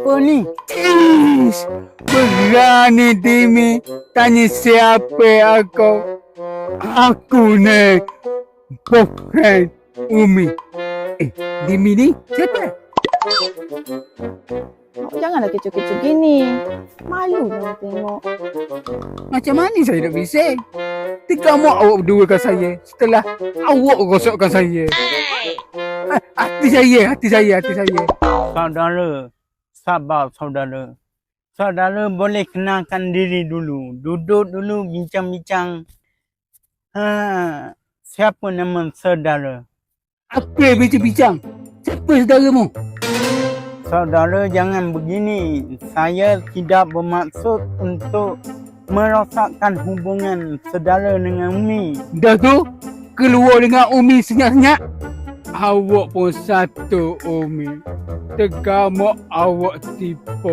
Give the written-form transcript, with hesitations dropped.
Apa ni? Ish, berani Dimi tanya siapa aku. Aku ni bukan Umi. Dimi ni siapa? Awak janganlah kecoh-kecoh gini. Malu nak tengok. Macam mana saya nak bising? Tiga mak awak berduakan saya setelah awak rosokkan saya. Hati saya. Saudara, sabar saudara. Saudara boleh kenalkan diri dulu. Duduk dulu bincang-bincang. Siapa nama saudara? Apa bincang-bincang? Siapa saudaramu? Saudara jangan begini. Saya tidak bermaksud untuk merosakkan hubungan saudara dengan Umi. Dah tu, keluar dengan Umi senyap-senyap. Awak pun satu Umi. Tegamak awak tipu.